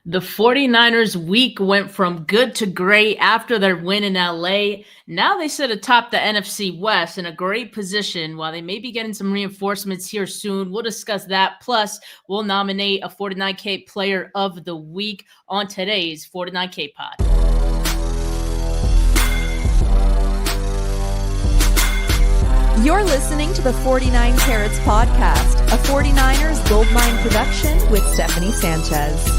The 49ers week went from good to great after their win in LA. Now they sit atop the NFC West in a great position while they may be getting some reinforcements here soon. We'll discuss that. Plus, we'll nominate a 49K player of the week on today's 49K pod. You're listening to the 49 Carats podcast, a 49ers Goldmine production with Stephanie Sanchez.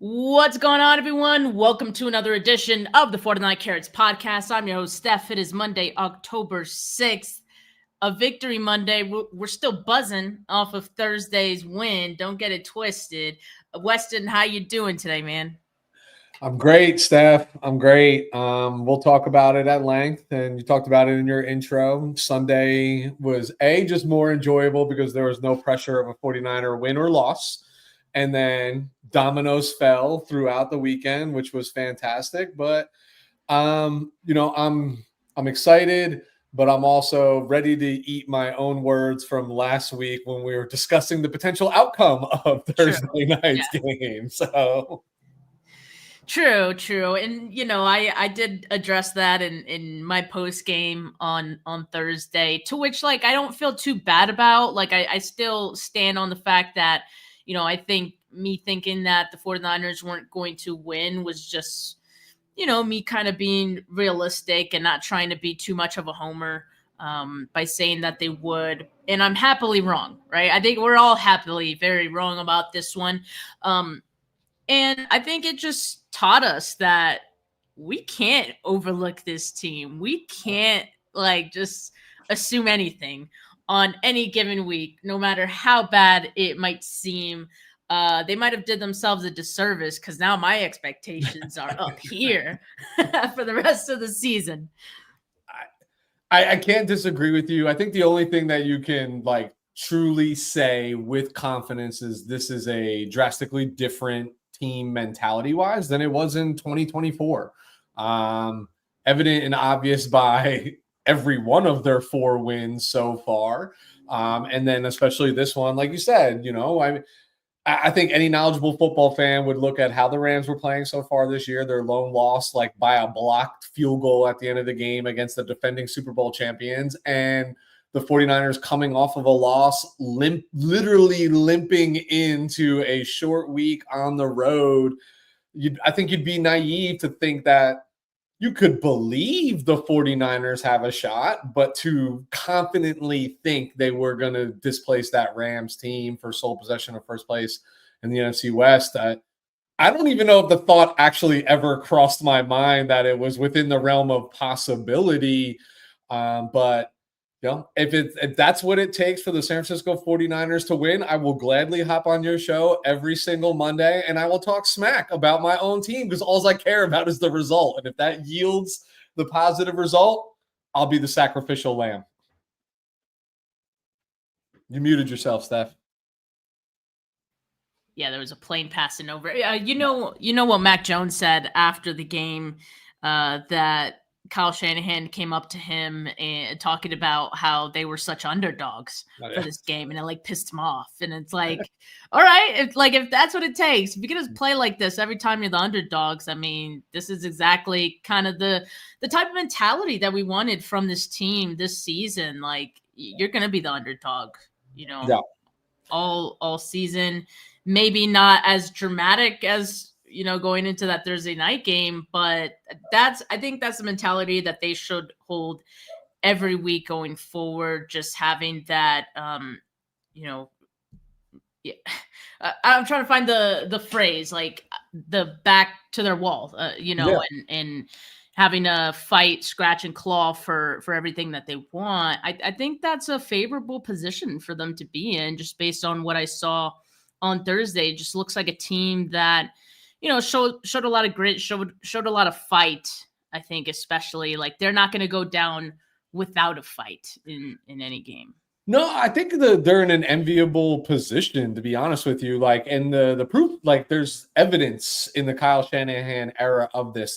What's going on, everyone? Welcome to another edition of the 49 Carats podcast. I'm your host, Steph. It is Monday, October 6th. A victory Monday. We're still buzzing off of Thursday's win. Don't get it twisted. Weston, how you doing today, man? I'm great, Steph. I'm great. We'll talk about it at length, and you talked about it in your intro. Sunday was just more enjoyable because there was no pressure of a 49er win or loss. And then dominoes fell throughout the weekend, which was fantastic. But I'm excited, but I'm also ready to eat my own words from last week when we were discussing the potential outcome of Thursday night's game. So True. And, I did address that in my post game on Thursday, to which, I don't feel too bad about. I still stand on the fact that, I think me thinking that the 49ers weren't going to win was just, me kind of being realistic and not trying to be too much of a homer by saying that they would. And I'm happily wrong, right? I think we're all happily very wrong about this one. And I think it just taught us that we can't overlook this team. We can't just assume anything on any given week, no matter how bad it might seem. They might have did themselves a disservice because now my expectations are up here for the rest of the season. I can't disagree with you. I think the only thing that you can truly say with confidence is this is a drastically different team mentality-wise than it was in 2024. Evident and obvious by every one of their 4 wins so far. And then especially this one, like you said, I think any knowledgeable football fan would look at how the Rams were playing so far this year. Their lone loss, by a blocked field goal at the end of the game against the defending Super Bowl champions, and the 49ers coming off of a loss, literally limping into a short week on the road. I think you'd be naive to think that you could believe the 49ers have a shot, but to confidently think they were going to displace that Rams team for sole possession of first place in the NFC West, I don't even know if the thought actually ever crossed my mind that it was within the realm of possibility. But if that's what it takes for the San Francisco 49ers to win, I will gladly hop on your show every single Monday and I will talk smack about my own team because all I care about is the result. And if that yields the positive result, I'll be the sacrificial lamb. You muted yourself, Steph. Yeah, there was a plane passing over. You know what Mac Jones said after the game, that Kyle Shanahan came up to him and talking about how they were such underdogs for this game, and it pissed him off. And it's all right, if that's what it takes, if you can just play like this every time you're the underdogs, I mean, this is exactly kind of the type of mentality that we wanted from this team this season. You're gonna be the underdog, all season. Maybe not as dramatic as going into that Thursday night game, but I think that's the mentality that they should hold every week going forward. Just having that, I'm trying to find the phrase, the back to their wall, and having a fight, scratch and claw for everything that they want. I think that's a favorable position for them to be in, just based on what I saw on Thursday. It just looks like a team that, showed a lot of grit, showed a lot of fight. I think especially they're not going to go down without a fight in any game. No, I think they're in an enviable position, to be honest with you. And the proof, there's evidence in the Kyle Shanahan era of this.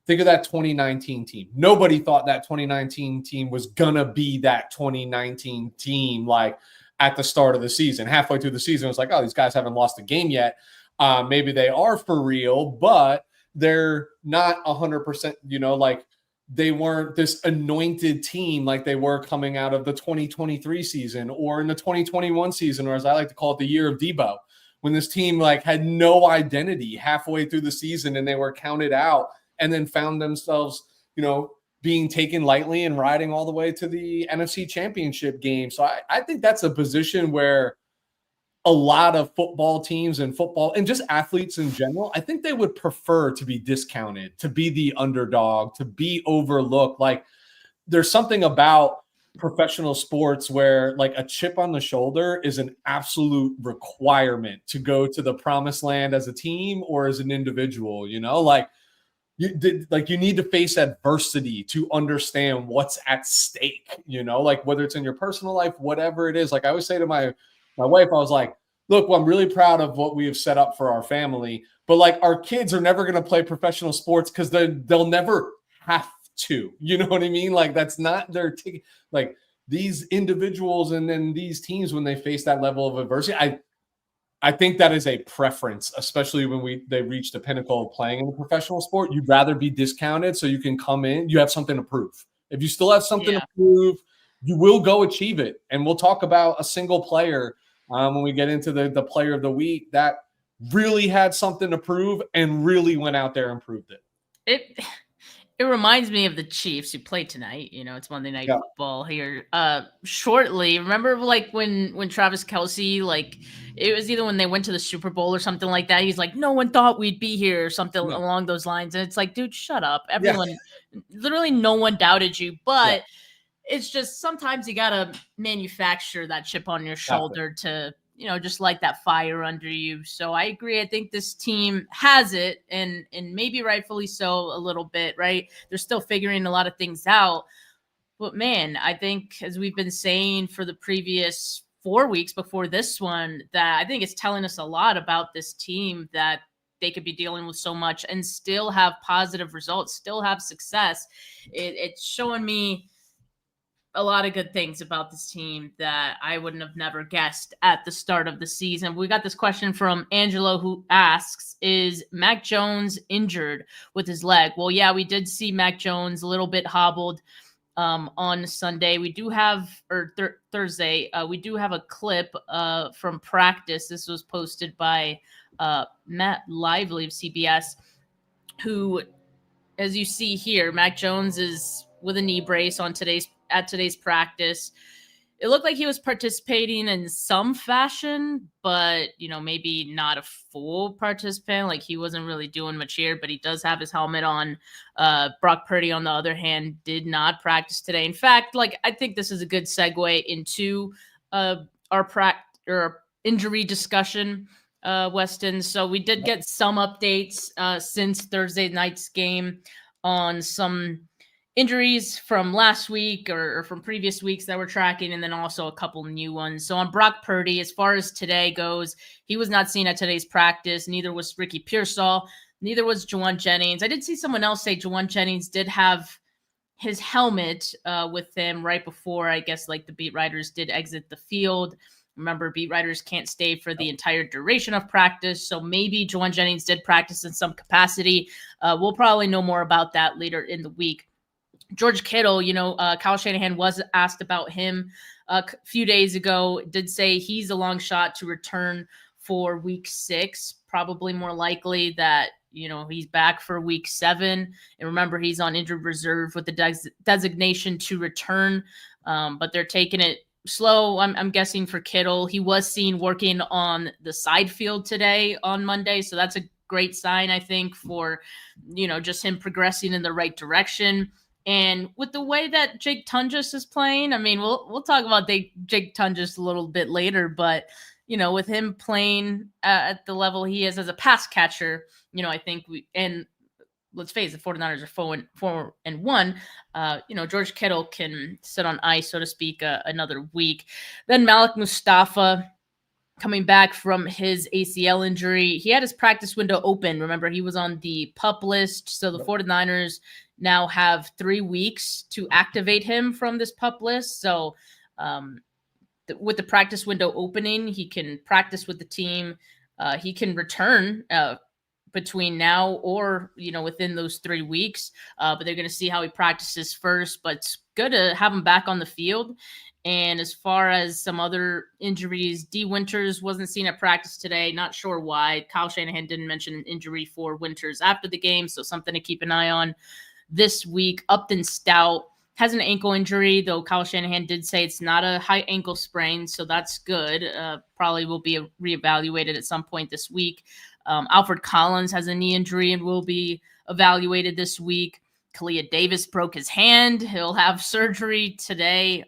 Think of that 2019 team. Nobody thought that 2019 team was going to be that 2019 team, like at the start of the season. Halfway through the season, it was like, oh, these guys haven't lost a game yet. Maybe they are for real, but they're not 100%, like they weren't this anointed team like they were coming out of the 2023 season or in the 2021 season, or as I like to call it, the year of Debo, when this team like had no identity halfway through the season and they were counted out and then found themselves, being taken lightly and riding all the way to the NFC Championship game. So I think that's a position where a lot of football teams and football and just athletes in general, I think they would prefer to be discounted, to be the underdog, to be overlooked. Like there's something about professional sports where like a chip on the shoulder is an absolute requirement to go to the promised land as a team or as an individual, like you need to face adversity to understand what's at stake, like whether it's in your personal life, whatever it is. Like I always say to my wife, I was like, look, well, I'm really proud of what we have set up for our family, but like our kids are never going to play professional sports because they'll never have to, you know what I mean? Like that's not their ticket. Like these individuals and then these teams, when they face that level of adversity, I think that is a preference, especially when they reach the pinnacle of playing in a professional sport. You'd rather be discounted so you can come in. You have something to prove. If you still have something to prove, you will go achieve it. And we'll talk about a single player when we get into the player of the week that really had something to prove and really went out there and proved it. It reminds me of the Chiefs who play tonight. It's Monday Night Football here. Shortly, remember like when Travis Kelce, like it was either when they went to the Super Bowl or something like that. He's like, no one thought we'd be here or something along those lines. And it's like, dude, shut up. Everyone, literally no one doubted you. But it's just sometimes you got to manufacture that chip on your shoulder to, just light that fire under you. So I agree. I think this team has it and maybe rightfully so a little bit, right? They're still figuring a lot of things out. But man, I think as we've been saying for the previous 4 weeks before this one, that I think it's telling us a lot about this team that they could be dealing with so much and still have positive results, still have success. It's showing me a lot of good things about this team that I wouldn't have never guessed at the start of the season. We got this question from Angelo who asks, is Mac Jones injured with his leg? Well, yeah, we did see Mac Jones a little bit hobbled on Sunday. We do have, Thursday, we do have a clip from practice. This was posted by Matt Lively of CBS, who, as you see here, Mac Jones is with a knee brace at today's practice. It looked like he was participating in some fashion, but, maybe not a full participant. Like he wasn't really doing much here, but he does have his helmet on. Brock Purdy, on the other hand, did not practice today. In fact, I think this is a good segue into our injury discussion, Weston. So we did get some updates since Thursday night's game on some injuries from last week or from previous weeks that we're tracking, and then also a couple new ones. So on Brock Purdy, as far as today goes, he was not seen at today's practice. Neither was Ricky Pearsall. Neither was Juwan Jennings. I did see someone else say Juwan Jennings did have his helmet with him right before, I guess, the beat writers did exit the field. Remember, beat writers can't stay for the entire duration of practice, so maybe Juwan Jennings did practice in some capacity. We'll probably know more about that later in the week. George Kittle, Kyle Shanahan was asked about him a few days ago, did say he's a long shot to return for week 6, probably more likely that, he's back for week 7. And remember, he's on injured reserve with the designation to return, but they're taking it slow, I'm guessing, for Kittle. He was seen working on the side field today on Monday, so that's a great sign, I think, for, just him progressing in the right direction. And with the way that Jake Tunges is playing, I mean, we'll talk about Jake Tunges a little bit later, but, with him playing at the level he is as a pass catcher, I think and let's face it, the 49ers are 4-1. George Kittle can sit on ice, so to speak, another week. Then Malik Mustafa coming back from his ACL injury. He had his practice window open. Remember, he was on the PUP list. So the 49ers now have 3 weeks to activate him from this PUP list. So with the practice window opening, he can practice with the team. He can return between now or, within those 3 weeks. But they're going to see how he practices first. But it's good to have him back on the field. And as far as some other injuries, D. Winters wasn't seen at practice today. Not sure why. Kyle Shanahan didn't mention an injury for Winters after the game, so something to keep an eye on this week. Upton Stout has an ankle injury, though Kyle Shanahan did say it's not a high ankle sprain, so that's good. Probably will be reevaluated at some point this week. Alfred Collins has a knee injury and will be evaluated this week. Kalia Davis broke his hand. He'll have surgery today.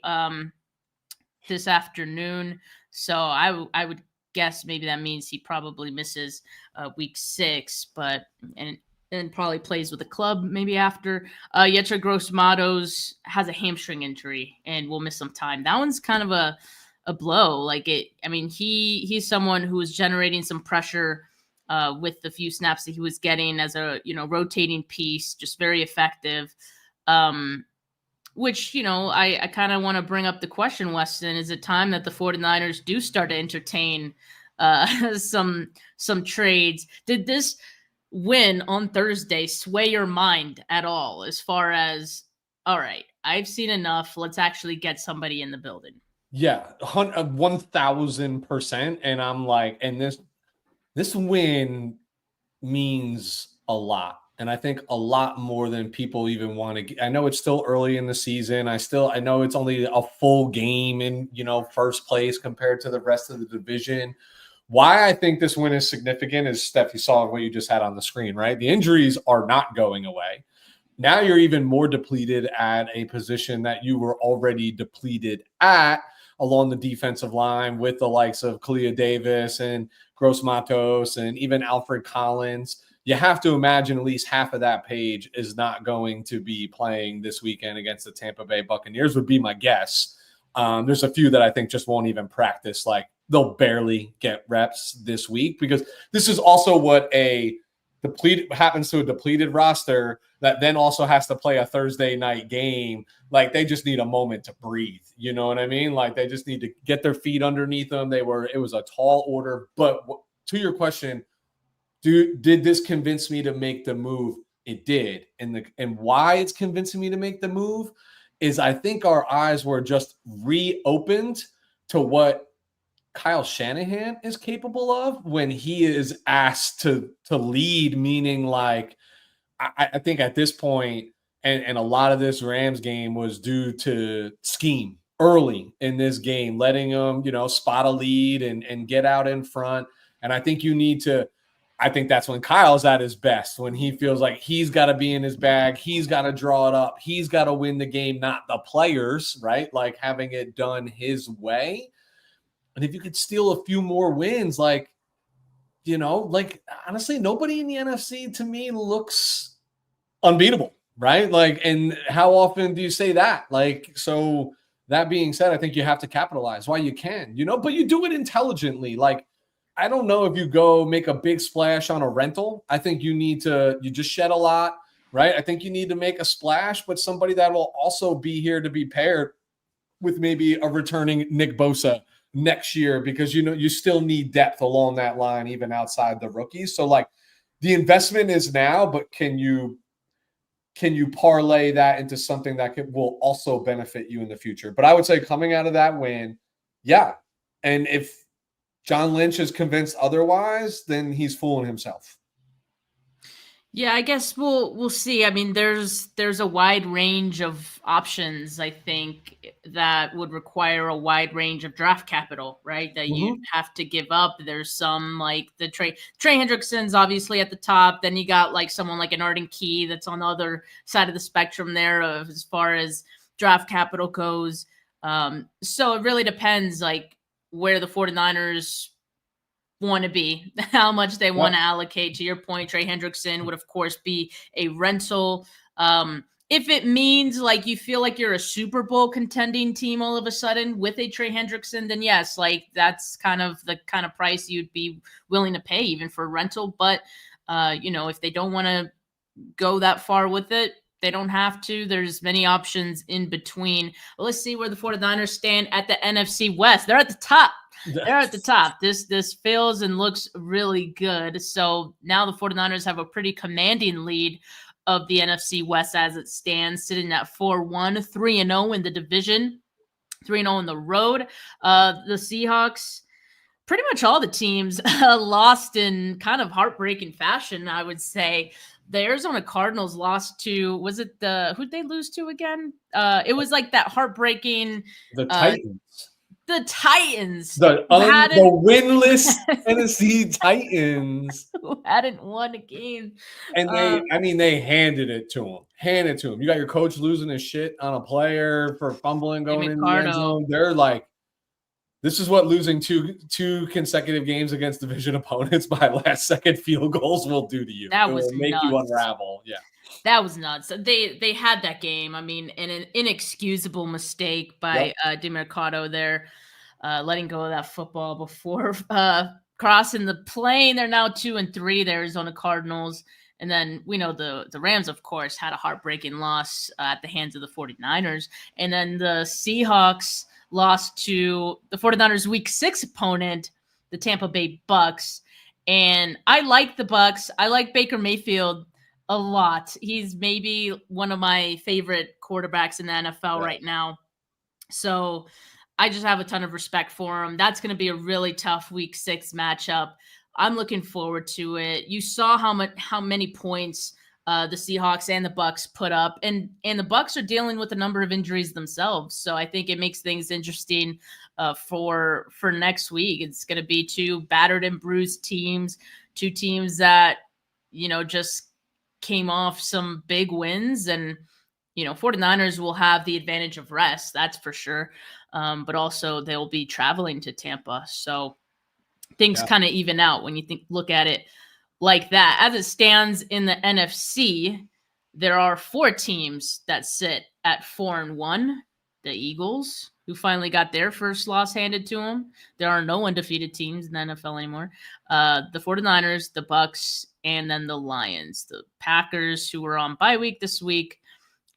This afternoon. So I would guess maybe that means he probably misses week 6, but and probably plays with the club maybe after. Yetra Gross-Matos has a hamstring injury and will miss some time. That one's kind of a blow. He's someone who was generating some pressure with the few snaps that he was getting as a rotating piece, just very effective. Which, I kind of want to bring up the question, Weston, is it time that the 49ers do start to entertain some trades? Did this win on Thursday sway your mind at all as far as, all right, I've seen enough, let's actually get somebody in the building? Yeah, 1,000%. And I'm like, and this win means a lot. And I think a lot more than people even want to. I know it's still early in the season. I know it's only a full game in, first place compared to the rest of the division. Why I think this win is significant is, Steph, you saw what you just had on the screen, right? The injuries are not going away. Now you're even more depleted at a position that you were already depleted at along the defensive line with the likes of Kalia Davis and Gross-Matos and even Alfred Collins. You have to imagine at least half of that page is not going to be playing this weekend against the Tampa Bay Buccaneers, would be my guess. There's a few that I think just won't even practice. Like, they'll barely get reps this week, because this is also what happens to a depleted roster that then also has to play a Thursday night game. Like, they just need a moment to breathe. You know what I mean? Like, they just need to get their feet underneath them. It was a tall order. But to your question, did this convince me to make the move? It did. And why it's convincing me to make the move is I think our eyes were just reopened to what Kyle Shanahan is capable of when he is asked to lead, meaning like, I think at this point, and a lot of this Rams game was due to scheme early in this game, letting them, spot a lead and get out in front. And I think I think that's when Kyle's at his best, when he feels like he's got to be in his bag. He's got to draw it up. He's got to win the game, not the players, right? Like, having it done his way. And if you could steal a few more wins, honestly, nobody in the NFC to me looks unbeatable, right? Like, and how often do you say that? Like, so that being said, I think you have to capitalize while you can, but you do it intelligently. Like, I don't know if you go make a big splash on a rental. I think you just shed a lot, right? I think you need to make a splash, but somebody that will also be here to be paired with maybe a returning Nick Bosa next year, because, you still need depth along that line, even outside the rookies. So, like, the investment is now, but can you parlay that into something that will also benefit you in the future? But I would say, coming out of that win, yeah. And if John Lynch is convinced otherwise, then he's fooling himself. Yeah, I guess we'll see. I mean, there's a wide range of options, I think, that would require a wide range of draft capital, right? That you have to give up. There's some like the Trey Hendrickson's obviously at the top. Then you got like someone like an Arden Key that's on the other side of the spectrum there as far as draft capital goes. So it really depends, like, where the 49ers want to be, how much they want to allocate. To your point, Trey Hendrickson would, of course, be a rental. if it means like you feel like you're a Super Bowl contending team all of a sudden with a Trey Hendrickson, then yes, like that's kind of the kind of price you'd be willing to pay even for a rental. But if they don't want to go that far with it, they don't have to. There's many options in between. Well, let's see where the 49ers stand at the NFC West. They're at the top. They're at the top. This feels and looks really good. So now the 49ers have a pretty commanding lead of the NFC West as it stands, sitting at 4-1, 3-0 in the division, 3-0 on the road. The Seahawks, pretty much all the teams lost in kind of heartbreaking fashion, I would say. The Arizona Cardinals lost to, who'd they lose to again? It was like that heartbreaking. The Titans. The Titans. The winless Tennessee Titans. Who hadn't won a game. And they handed it to them. You got your coach losing his shit on a player for fumbling going in the end zone. They're like, this is what losing two consecutive games against division opponents by last-second field goals will do to you. That was make nuts. You unravel. Yeah. That was nuts. They had that game. I mean, an inexcusable mistake by DeMercado there, letting go of that football before crossing the plane. They're now 2-3, the Arizona Cardinals. And then we know the Rams, of course, had a heartbreaking loss at the hands of the 49ers. And then the Seahawks lost to the 49ers Week 6 opponent, the Tampa Bay Bucks. And I like the Bucks. I like Baker Mayfield a lot. He's maybe one of my favorite quarterbacks in the NFL right now. So I just have a ton of respect for him. That's going to be a really tough Week 6 matchup. I'm looking forward to it. You saw how many points the Seahawks and the Bucks put up, and the Bucks are dealing with a number of injuries themselves. So I think it makes things interesting for next week. It's going to be two battered and bruised teams, two teams that just came off some big wins, and 49ers will have the advantage of rest, that's for sure. But also they'll be traveling to Tampa, so things kind of even out when you look at it like that. As it stands in the NFC, there are 4 teams that sit at 4-1. The Eagles, who finally got their first loss handed to them. There are no undefeated teams in the NFL anymore. The 49ers, the Bucks, and then the Lions. The Packers, who were on bye week this week,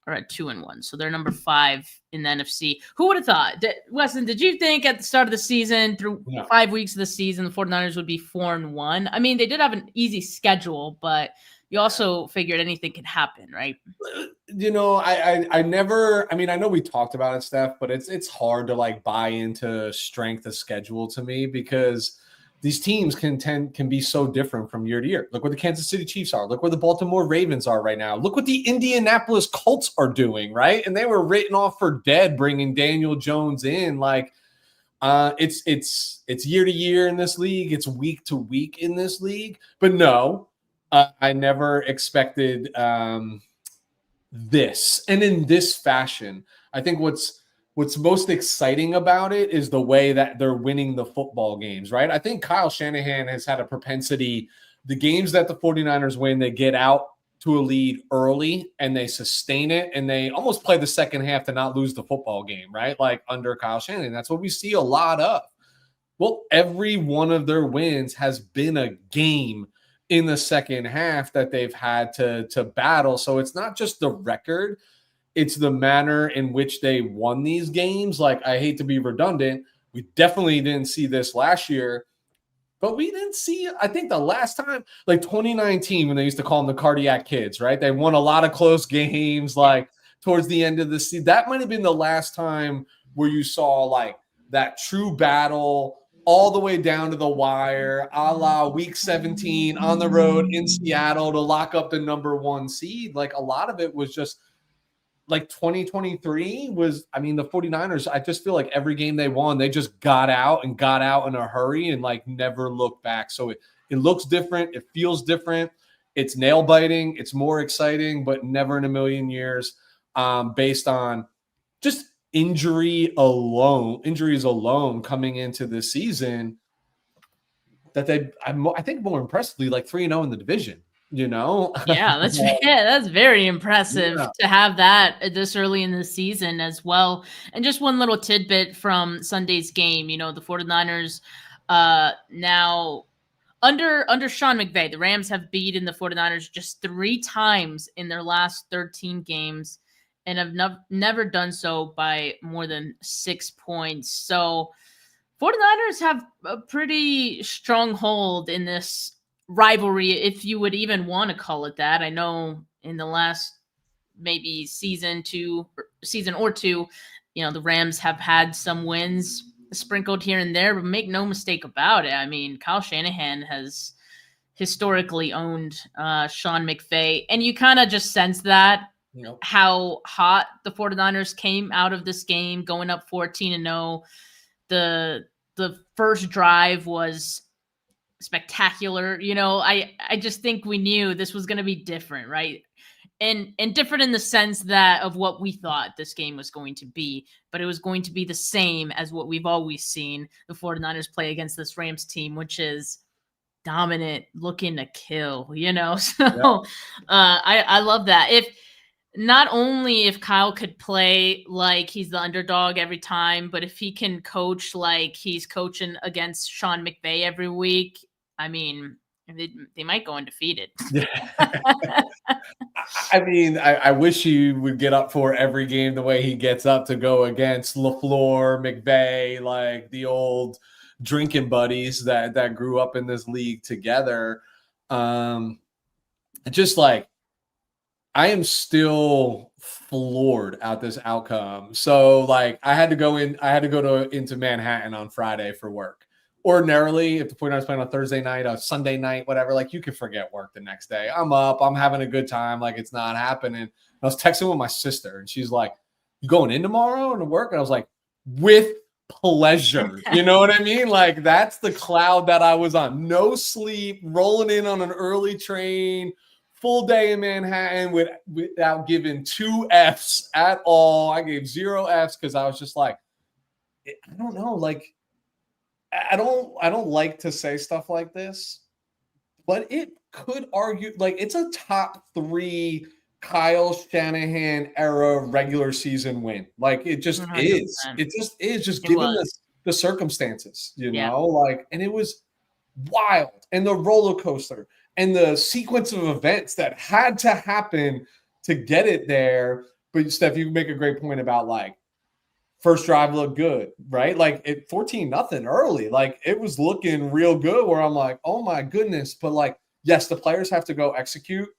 are at 2-1. So they're number 5 in the NFC. Who would have thought? Weston, did you think at the start of the season, through 5 weeks of the season, the 49ers would be 4-1? I mean, they did have an easy schedule, but you also figured anything could happen, right? I never, I know we talked about it, Steph, but it's hard to like buy into strength of schedule to me, because these teams can be so different from year to year. Look where the Kansas City Chiefs are. Look where the Baltimore Ravens are right now. Look what the Indianapolis Colts are doing, right? And they were written off for dead bringing Daniel Jones in. Like, it's year to year in this league. It's week to week in this league. But no, I never expected this. And in this fashion, I think what's most exciting about it is the way that they're winning the football games, right? I think Kyle Shanahan has had a propensity, the games that the 49ers win, they get out to a lead early and they sustain it, and they almost play the second half to not lose the football game, right? Like under Kyle Shanahan, that's what we see a lot of. Well, every one of their wins has been a game in the second half that they've had to battle. So it's not just the record, it's the manner in which they won these games. Like, I hate to be redundant, we definitely didn't see this last year, but we didn't see, I think the last time, like 2019, when they used to call them the cardiac kids, right? They won a lot of close games, like towards the end of the season. That might have been the last time where you saw like that true battle all the way down to the wire, a la week 17 on the road in Seattle to lock up the number 1 seed. Like, a lot of it was just, like 2023 was, the 49ers, I just feel like every game they won, they just got out in a hurry and like never looked back. So it looks different. It feels different. It's nail biting. It's more exciting, but never in a million years based on just injuries alone coming into the season, that I think more impressively, like 3-0 in the division. Yeah, that's very impressive to have that this early in the season as well. And just one little tidbit from Sunday's game, the 49ers now under Sean McVay, the Rams have beaten the 49ers just 3 times in their last 13 games and have never done so by more than 6 points. So 49ers have a pretty strong hold in this rivalry, if you would even want to call it that. I know in the last maybe season or two, the Rams have had some wins sprinkled here and there, but make no mistake about it. I mean, Kyle Shanahan has historically owned Sean McVay, and you kind of just sense that how hot the 49ers came out of this game, going up 14-0. The first drive was spectacular. I just think we knew this was going to be different, right? And different in the sense that of what we thought this game was going to be, but it was going to be the same as what we've always seen the 49ers play against this Rams team, which is dominant, looking to kill, So I love that. Not only if Kyle could play like he's the underdog every time, but if he can coach like he's coaching against Sean McVay every week, I mean, they might go undefeated. I mean, I wish he would get up for every game the way he gets up to go against LaFleur, McVay, like the old drinking buddies that grew up in this league together. Just like, I am still floored at this outcome. So like I had to go into Manhattan on Friday for work. Ordinarily, if the 49ers playing on Thursday night, or Sunday night, whatever, like you can forget work the next day. I'm up, I'm having a good time, like it's not happening. I was texting with my sister and she's like, "You going in tomorrow to work?" And I was like, "With pleasure." You know what I mean? Like that's the cloud that I was on. No sleep, rolling in on an early train. Full day in Manhattan without giving 2 Fs at all. I gave 0 Fs because I was just like, I don't know. Like, I don't like to say stuff like this, but it could argue like it's a top 3 Kyle Shanahan era regular season win. Like it just 100%. It just is just given the circumstances, like, and it was wild and the roller coaster. And the sequence of events that had to happen to get it there. But Steph, you make a great point about like first drive looked good, right? Like it 14-0 early. Like it was looking real good where I'm like, oh my goodness. But like, yes, the players have to go execute.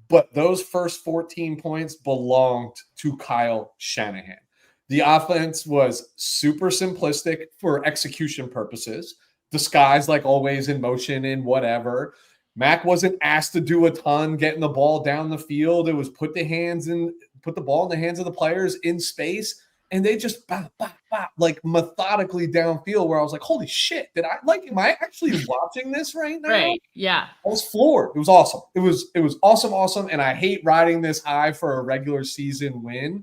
But those first 14 points belonged to Kyle Shanahan. The offense was super simplistic for execution purposes. Disguised like always in motion and whatever. Mac wasn't asked to do a ton getting the ball down the field. It was put the ball in the hands of the players in space, and they just bop, bop, bop, like methodically downfield where I was like, holy shit, am I actually watching this right now? Right. Yeah. I was floored. It was awesome. It was awesome. And I hate riding this high for a regular season win.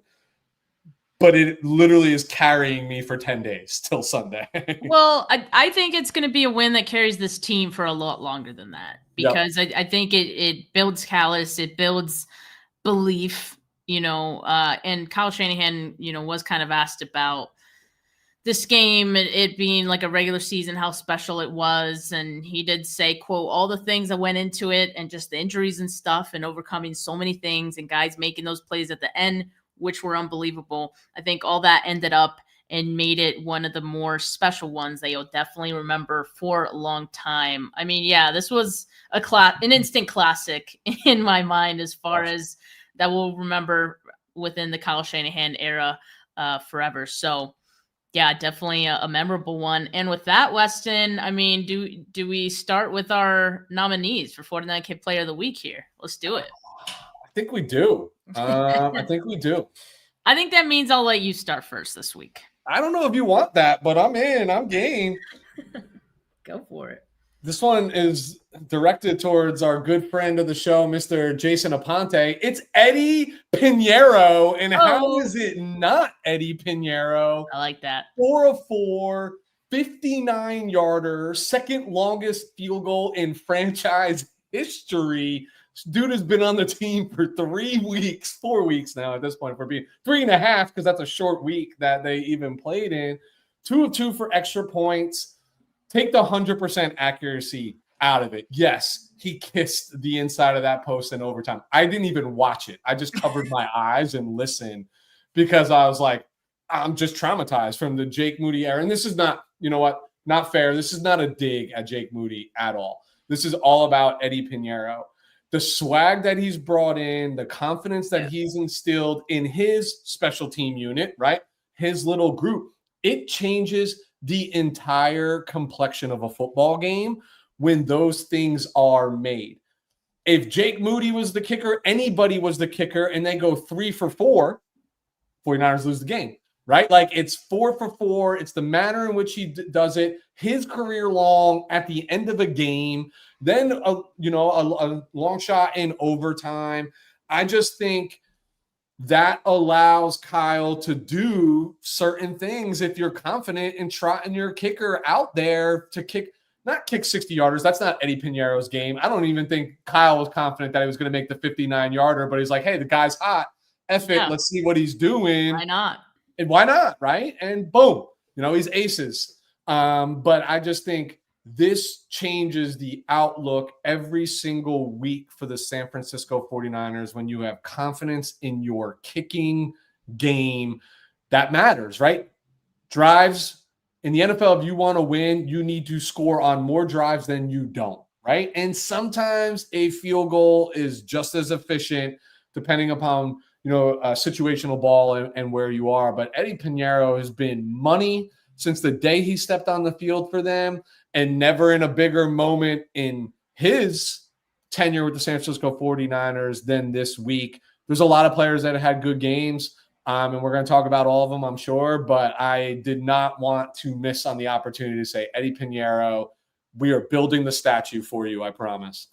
But it literally is carrying me for 10 days till Sunday. Well, I think it's going to be a win that carries this team for a lot longer than that because I think it builds callous, it builds belief, and Kyle Shanahan, was kind of asked about this game, it being like a regular season, how special it was. And he did say, quote, all the things that went into it and just the injuries and stuff and overcoming so many things and guys making those plays at the end, which were unbelievable. I think all that ended up and made it one of the more special ones that you'll definitely remember for a long time. I mean, yeah, this was an instant classic in my mind as far as that we'll remember within the Kyle Shanahan era forever. So, yeah, definitely a memorable one. And with that, Weston, I mean, do we start with our nominees for 49K Player of the Week here? Let's do it. I think we do. I think we do. I think that means I'll let you start first this week. I don't know if you want that, but I'm in. I'm game. Go for it. This one is directed towards our good friend of the show, Mr. Jason Aponte. It's Eddie Pinheiro. And how is it not Eddie Pinheiro? I like that. 4 of 4, 59-yarder, second longest field goal in franchise history. Dude has been on the team for 4 weeks now at this point, for being 3.5, because that's a short week that they even played in. 2 of 2 for extra points. Take the 100% accuracy out of it. Yes, he kissed the inside of that post in overtime. I didn't even watch it. I just covered my eyes and listened, because I was like, I'm just traumatized from the Jake Moody era. And this is not, you know what, not fair. This is not a dig at Jake Moody at all. This is all about Eddie Pinheiro. The swag that he's brought in, the confidence that he's instilled in his special team unit, right? His little group, it changes the entire complexion of a football game when those things are made. If Jake Moody was the kicker, anybody was the kicker, and they go 3 for 4, 49ers lose the game, right? Like, it's 4 for 4. It's the manner in which he does it, his career long at the end of a game, then a long shot in overtime. I just think that allows Kyle to do certain things if you're confident in trotting your kicker out there to not kick 60-yarders. That's not Eddie Pinheiro's game. I don't even think Kyle was confident that he was going to make the 59-yarder, but he's like, hey, the guy's hot. F it. Let's see what he's doing. Why not? And why not, right? And boom, he's aces. But I just think this changes the outlook every single week for the San Francisco 49ers when you have confidence in your kicking game. That matters, right? Drives in the NFL, if you want to win, you need to score on more drives than you don't, right? And sometimes a field goal is just as efficient depending upon, situational ball and where you are. But Eddie Pinheiro has been money since the day he stepped on the field for them, and never in a bigger moment in his tenure with the San Francisco 49ers than this week. There's a lot of players that had good games, and we're going to talk about all of them, I'm sure, but I did not want to miss on the opportunity to say, Eddie Pinheiro, we are building the statue for you, I promise.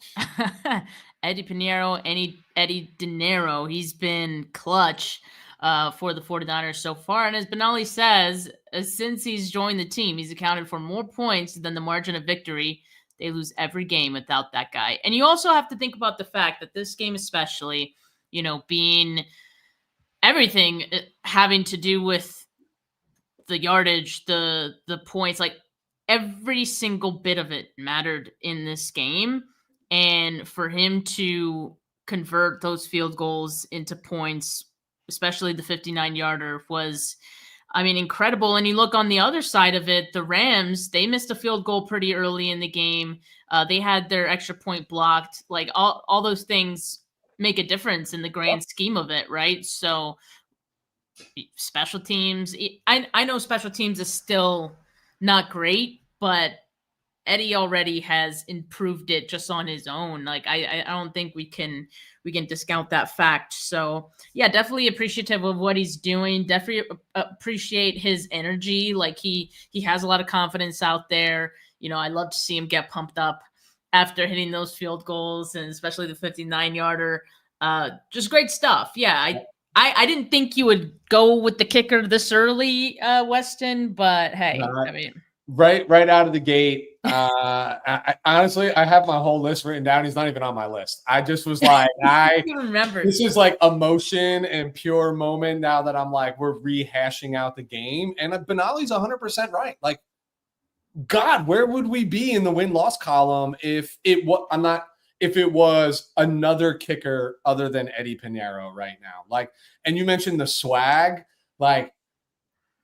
Eddie Pinheiro, Eddie De Niro, he's been clutch for the 49ers so far. And as Benali says, since he's joined the team, he's accounted for more points than the margin of victory. They lose every game without that guy. And you also have to think about the fact that this game especially, being everything having to do with the yardage, the points, like every single bit of it mattered in this game. And for him to convert those field goals into points, especially the 59-yarder, was, incredible. And you look on the other side of it, the Rams, they missed a field goal pretty early in the game. They had their extra point blocked. Like all those things make a difference in the grand scheme of it, right? So special teams, I know special teams is still not great, but Eddie already has improved it just on his own. Like I don't think we can discount that fact. So yeah, definitely appreciative of what he's doing. Definitely appreciate his energy. Like he has a lot of confidence out there. I love to see him get pumped up after hitting those field goals, and especially the 59-yarder. Just great stuff. Yeah, I didn't think you would go with the kicker this early, Weston, but hey, Right out of the gate. I honestly, I have my whole list written down. He's not even on my list. I just was like, I remember. This is like emotion and pure moment now that I'm like, we're rehashing out the game. And Benali's 100% right. Like, God, where would we be in the win-loss column if it was another kicker other than Eddie Pinheiro right now? Like, and you mentioned the swag, like,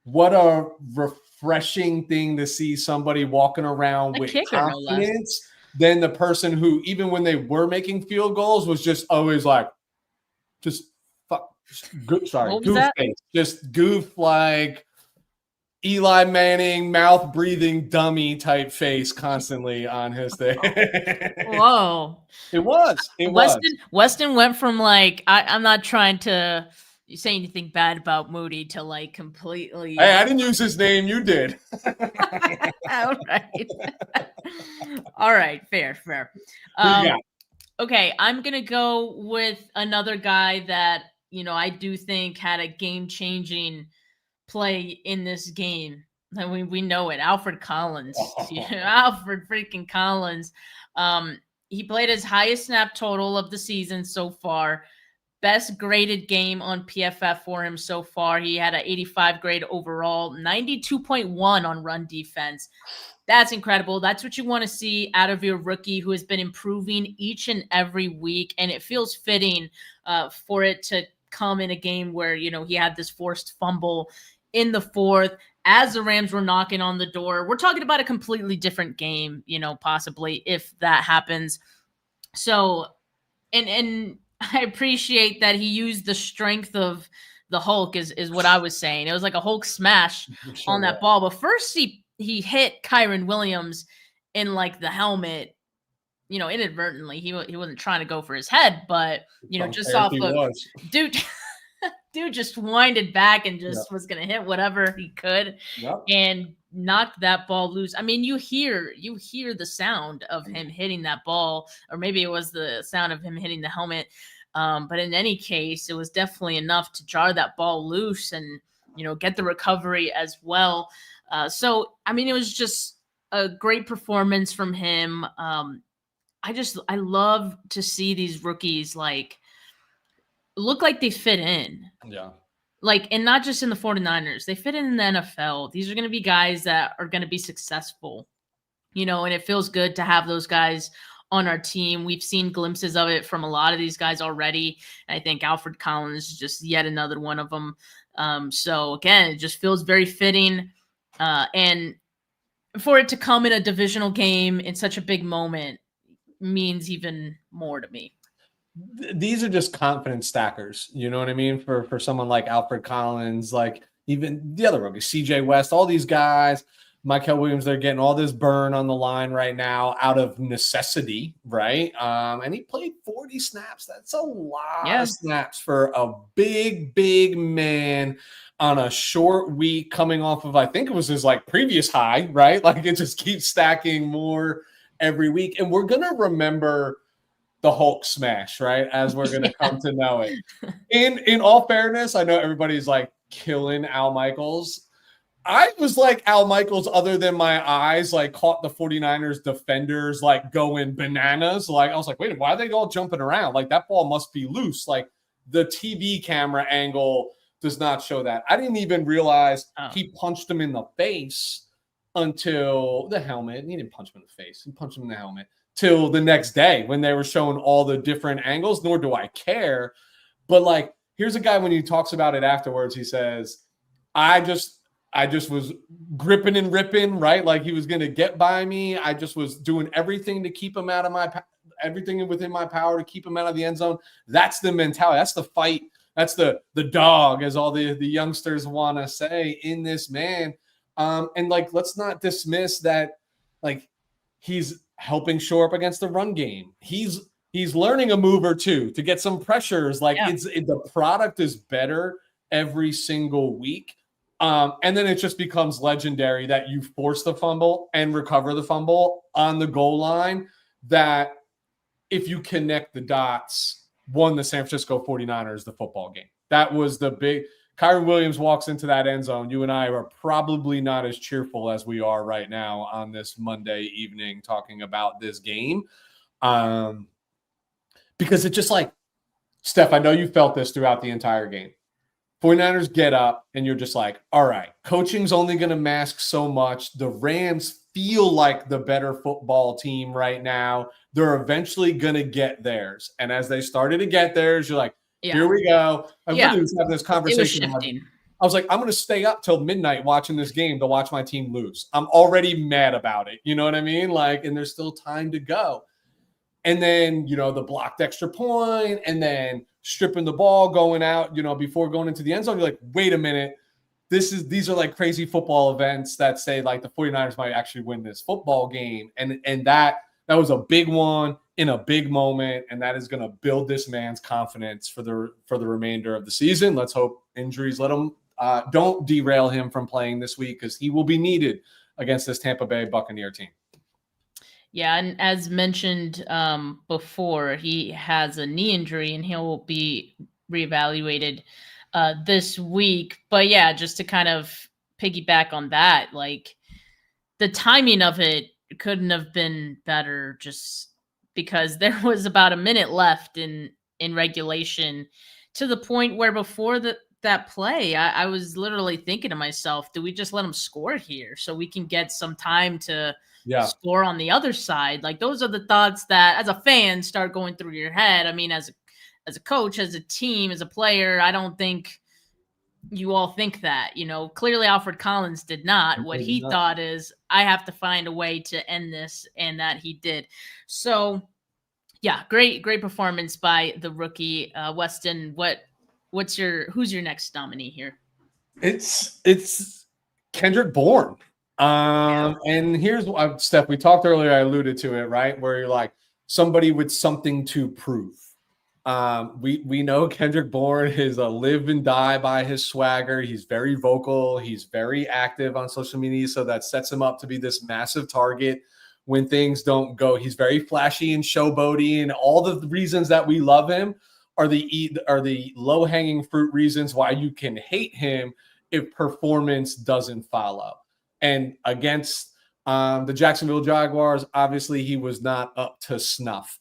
what a refreshing thing to see somebody walking around with confidence than the person who, even when they were making field goals, was just always like, goof face, just goof, like Eli Manning, mouth breathing dummy type face constantly on his thing. Whoa. It was. Weston went from like, I'm not trying to say anything bad about Moody to like completely. Hey, I didn't use his name. You did. All right. All right. Fair. Okay. I'm going to go with another guy that, I do think had a game-changing play in this game. I mean, we know it. Alfred Collins. Alfred freaking Collins. he played his highest snap total of the season so far. Best graded game on PFF for him so far. He had an 85 grade overall, 92.1 on run defense. That's incredible. That's what you want to see out of your rookie who has been improving each and every week. And it feels fitting for it to come in a game where, he had this forced fumble in the fourth as the Rams were knocking on the door. We're talking about a completely different game, possibly if that happens. So, and I appreciate that he used the strength of the Hulk is what I was saying. It was like a Hulk smash on that ball. But first he hit Kyren Williams in like the helmet, inadvertently. He wasn't trying to go for his head, but just off of dude just winded back and just was gonna hit whatever he could and knocked that ball loose. I mean, you hear the sound of him hitting that ball, or maybe it was the sound of him hitting the helmet. But in any case, it was definitely enough to jar that ball loose and get the recovery as well. So I mean, it was just a great performance from him. I love to see these rookies look like they fit in. Yeah. And not just in the 49ers, they fit in the NFL. These are going to be guys that are going to be successful, and it feels good to have those guys on our team. We've seen glimpses of it from a lot of these guys already. I think Alfred Collins is just yet another one of them. So again, it just feels very fitting. And for it to come in a divisional game in such a big moment means even more to me. These are just confidence stackers. You know what I mean? For someone like Alfred Collins, like even the other rookies, CJ West, all these guys, Michael Williams, they're getting all this burn on the line right now out of necessity, right? And he played 40 snaps. That's a lot of snaps for a big man on a short week coming off of, I think it was his previous high, right? Like it just keeps stacking more every week. And we're going to remember the Hulk smash, right? As we're going to come to know it. In all fairness, I know everybody's killing Al Michaels. I was Al Michaels, other than my eyes, caught the 49ers defenders going bananas. I was wait, why are they all jumping around? That ball must be loose. The TV camera angle does not show that. I didn't even realize he punched him in the face until the helmet. He didn't punch him in the face. He punched him in the helmet till the next day when they were showing all the different angles, nor do I care. But here's a guy when he talks about it afterwards, he says, I just was gripping and ripping, right? He was going to get by me. I just was doing everything to keep him out of everything within my power to keep him out of the end zone. That's the mentality. That's the fight. That's the dog, as all the youngsters want to say in this man. And let's not dismiss that, he's helping shore up against the run game. He's learning a move or two to get some pressures. The product is better every single week. And then it just becomes legendary that you force the fumble and recover the fumble on the goal line, that if you connect the dots, won the San Francisco 49ers the football game. That was the big – Kyren Williams walks into that end zone. You and I are probably not as cheerful as we are right now on this Monday evening talking about this game. Because it's just Steph, I know you felt this throughout the entire game. 49ers get up and you're just all right, coaching's only going to mask so much. The Rams feel like the better football team right now. They're eventually going to get theirs. And as they started to get theirs, you're here we go. I really was having this conversation. I was I'm going to stay up till midnight watching this game to watch my team lose. I'm already mad about it. You know what I mean? And there's still time to go. And then, the blocked extra point and then stripping the ball going out, before going into the end zone, you're wait a minute. These are crazy football events that say the 49ers might actually win this football game. And that was a big one in a big moment. And that is going to build this man's confidence for the remainder of the season. Let's hope injuries don't derail him from playing this week, because he will be needed against this Tampa Bay Buccaneer team. Yeah, and as mentioned before, he has a knee injury and he'll be reevaluated this week. But yeah, just to kind of piggyback on that, the timing of it couldn't have been better, just because there was about a minute left in regulation, to the point where before that play, I was literally thinking to myself, do we just let them score here so we can get some time to score on the other side? Like, those are the thoughts that, as a fan, start going through your head. I mean, as a coach, as a team, as a player, I don't think you all think that. Clearly Alfred Collins did not. What he thought is, I have to find a way to end this, and that he did. So yeah, great performance by the rookie. Weston, who's your next nominee here? It's Kendrick Bourne. And here's what, Steph, we talked earlier, I alluded to it, right? Where you're like, somebody with something to prove. We know Kendrick Bourne is a live and die by his swagger. He's very vocal. He's very active on social media. So that sets him up to be this massive target when things don't go. He's very flashy and showboaty, and all the reasons that we love him are the low-hanging fruit reasons why you can hate him if performance doesn't follow. And against the Jacksonville Jaguars, obviously he was not up to snuff.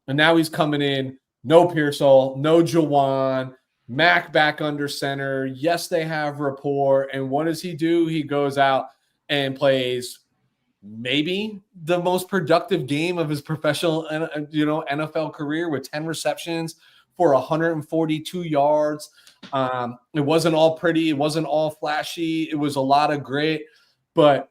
And now he's coming in, no Pearsall, no Jawan, Mac back under center. Yes, they have rapport. And what does he do? He goes out and plays maybe the most productive game of his professional, NFL career, with 10 receptions for 142 yards. It wasn't all pretty. It wasn't all flashy. It was a lot of grit, but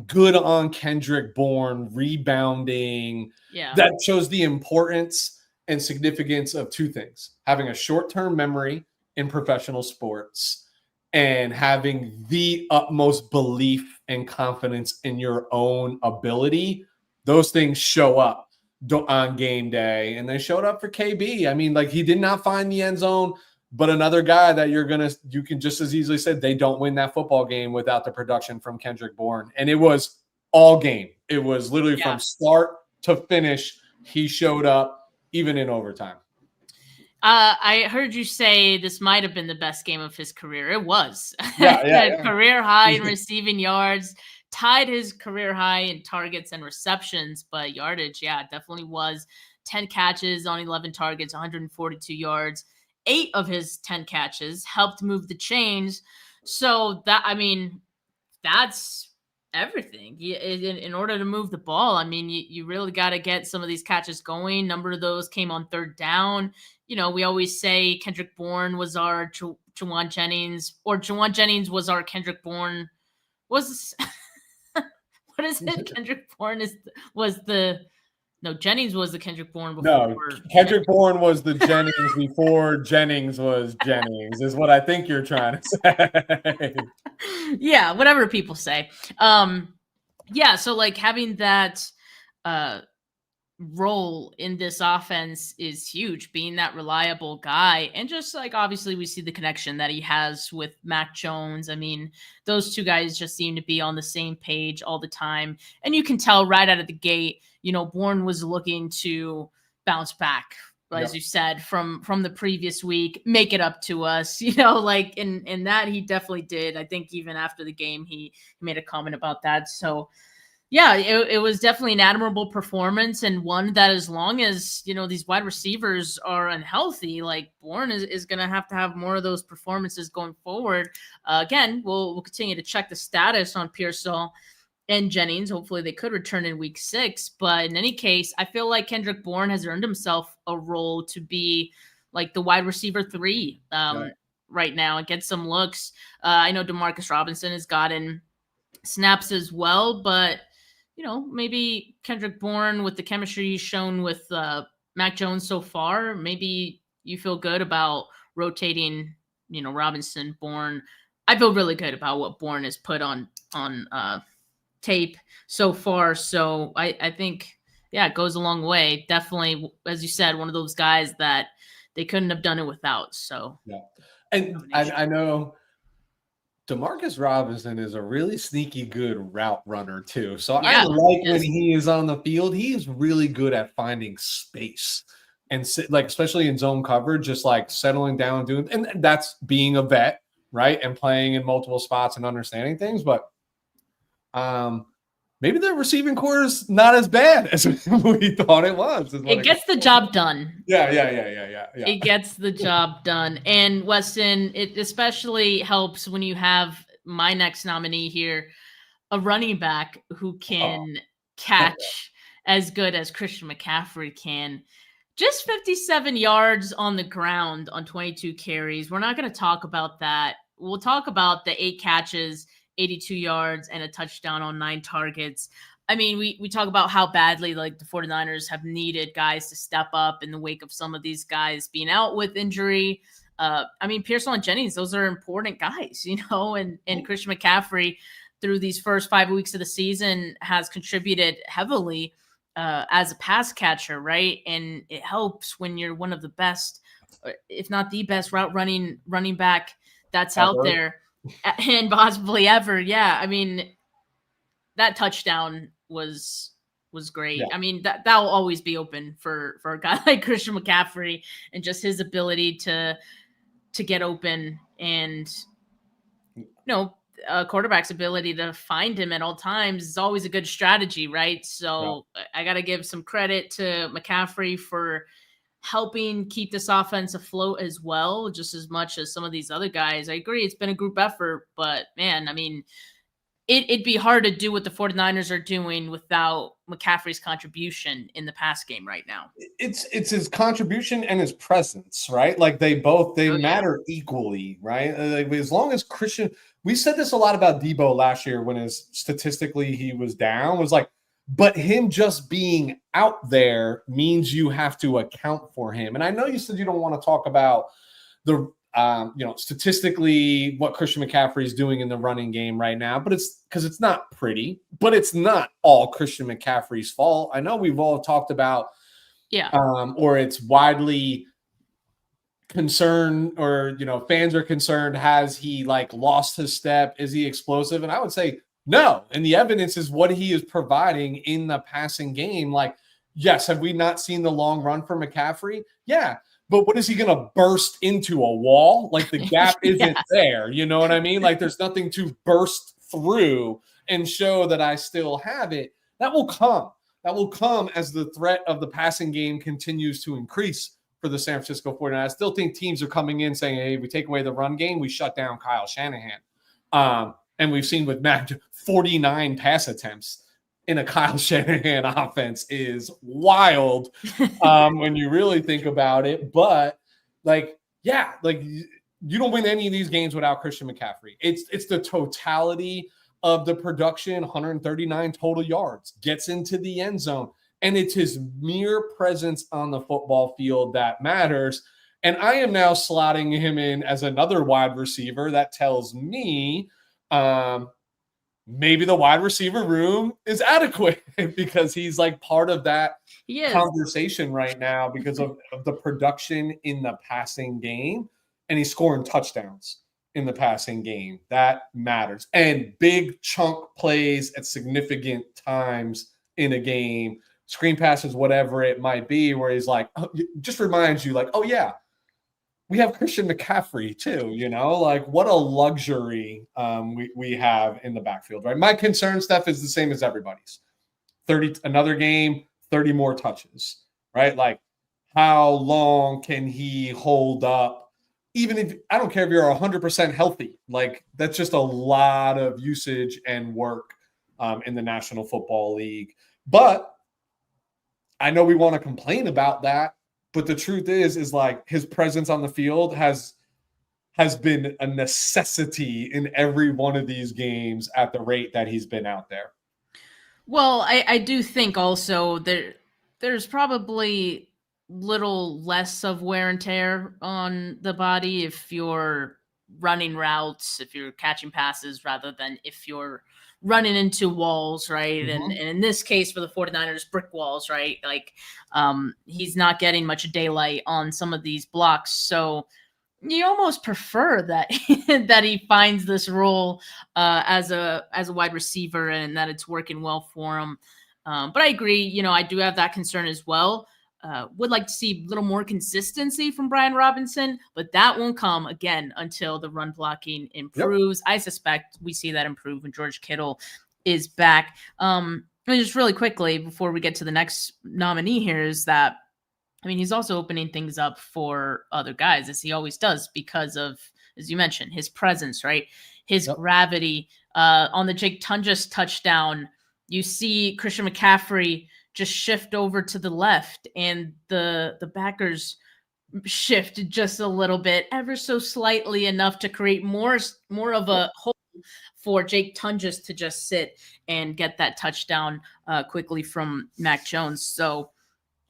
good on Kendrick Bourne rebounding. Yeah. That shows the importance and significance of two things: having a short-term memory in professional sports and having the utmost belief and confidence in your own ability. Those things show up on game day, and they showed up for KB. I mean, like, he did not find the end zone, but another guy that you can just as easily say they don't win that football game without the production from Kendrick Bourne. And it was all game. It was literally from start to finish. He showed up even in overtime. I heard you say this might have been the best game of his career. It was. Yeah. Career high in receiving yards, tied his career high in targets and receptions, but yardage, definitely was. 10 catches on 11 targets, 142 yards. 8 of his 10 catches helped move the chains. So that's everything. In order to move the ball, I mean, you really got to get some of these catches going. A number of those came on third down. We always say Kendrick Bourne was our Jawan Jennings, or Jawan Jennings was our Kendrick Bourne. What is it? Kendrick Bourne Jennings was the Kendrick Bourne before. No, Kendrick Bourne was the Jennings before Jennings was Jennings, is what I think you're trying to say. Yeah, whatever people say. So like having that role in this offense is huge, being that reliable guy. And just like, obviously we see the connection that he has with Mac Jones. I mean, those two guys just seem to be on the same page all the time. And you can tell right out of the gate, Bourne was looking to bounce back, as you said, from the previous week, make it up to us, like in that he definitely did. I think even after the game, he made a comment about that. So yeah, it was definitely an admirable performance, and one that, as long as, these wide receivers are unhealthy, like, Bourne is going to have more of those performances going forward. Again, we'll continue to check the status on Pearsall and Jennings. Hopefully they could return in week 6. But in any case, I feel like Kendrick Bourne has earned himself a role to be like the wide receiver 3 right now and get some looks. I know Demarcus Robinson has gotten snaps as well, but maybe Kendrick Bourne, with the chemistry he's shown with Mac Jones so far, maybe you feel good about rotating, Robinson, Bourne. I feel really good about what Bourne has put on tape so far. So I think, it goes a long way. Definitely, as you said, one of those guys that they couldn't have done it without. So yeah, and I know Demarcus Robinson is a really sneaky good route runner too. So I like when he is on the field, he is really good at finding space and especially in zone coverage, just like settling down, and that's being a vet, right? And playing in multiple spots and understanding things. But maybe the receiving core is not as bad as we thought it was. It gets the job done. Yeah. It gets the job done. And Weston, it especially helps when you have my next nominee here, a running back who can catch as good as Christian McCaffrey can. Just 57 yards on the ground on 22 carries. We're not going to talk about that. We'll talk about the 8 catches, 82 yards, and a touchdown on 9 targets. I mean, we talk about how badly like the 49ers have needed guys to step up in the wake of some of these guys being out with injury. I mean, Pearsall and Jennings, those are important guys, and Christian McCaffrey through these first 5 weeks of the season has contributed heavily as a pass catcher, right? And it helps when you're one of the best, if not the best route running back that's out there and possibly ever. Yeah. I mean, that touchdown was great. Yeah. I mean, that will always be open for a guy like Christian McCaffrey and just his ability to get open and, a quarterback's ability to find him at all times is always a good strategy, right? So I got to give some credit to McCaffrey for helping keep this offense afloat as well, just as much as some of these other guys. I agree. It's been a group effort, but man, I mean, it'd be hard to do what the 49ers are doing without McCaffrey's contribution in the pass game right now. It's his contribution and his presence, right? Like they matter equally, right? Like as long as Christian, we said this a lot about Debo last year when statistically he was down, was like, but him just being out there means you have to account for him. And I know you said you don't want to talk about the statistically what Christian McCaffrey is doing in the running game right now, but it's because it's not pretty, but it's not all Christian McCaffrey's fault. I know we've all talked about, or it's widely concerned, or, fans are concerned. Has he lost his step? Is he explosive? And I would say no. And the evidence is what he is providing in the passing game. Yes, have we not seen the long run for McCaffrey? Yeah. But what is he going to burst into a wall? The gap isn't there. You know what I mean? There's nothing to burst through and show that I still have it. That will come. That will come as the threat of the passing game continues to increase for the San Francisco 49ers. I still think teams are coming in saying, hey, we take away the run game, we shut down Kyle Shanahan. And we've seen with Mac 49 pass attempts in a Kyle Shanahan offense is wild when you really think about it. But you don't win any of these games without Christian McCaffrey. It's the totality of the production, 139 total yards, gets into the end zone. And it's his mere presence on the football field that matters. And I am now slotting him in as another wide receiver. That tells me maybe the wide receiver room is adequate because he's part of that conversation right now because of the production in the passing game. And he's scoring touchdowns in the passing game. That matters. And big chunk plays at significant times in a game, screen passes, whatever it might be, where he's just reminds you we have Christian McCaffrey too, what a luxury we have in the backfield, right? My concern, Steph, is the same as everybody's. 30, another game, 30 more touches, right? How long can he hold up? Even if, I don't care if you're 100% healthy, that's just a lot of usage and work in the National Football League. But I know we want to complain about that. But the truth is his presence on the field has been a necessity in every one of these games at the rate that he's been out there. Well, I do think also there's probably little less of wear and tear on the body if you're running routes, if you're catching passes, rather than if you're running into walls, right? Mm-hmm. And in this case for the 49ers, brick walls, right? He's not getting much daylight on some of these blocks. So you almost prefer that that he finds this role as a wide receiver and that it's working well for him. But I agree, I do have that concern as well. Would like to see a little more consistency from Brian Robinson, but that won't come again until the run blocking improves. Yep. I suspect we see that improve when George Kittle is back. Just really quickly before we get to the next nominee here is that, I mean, he's also opening things up for other guys, as he always does, because of, as you mentioned, his presence, right? His gravity. On the Jake Tunges touchdown, you see Christian McCaffrey just shift over to the left, and the backers shift just a little bit, ever so slightly, enough to create more of a hole for Jake Tunges to just sit and get that touchdown quickly from Mac Jones. So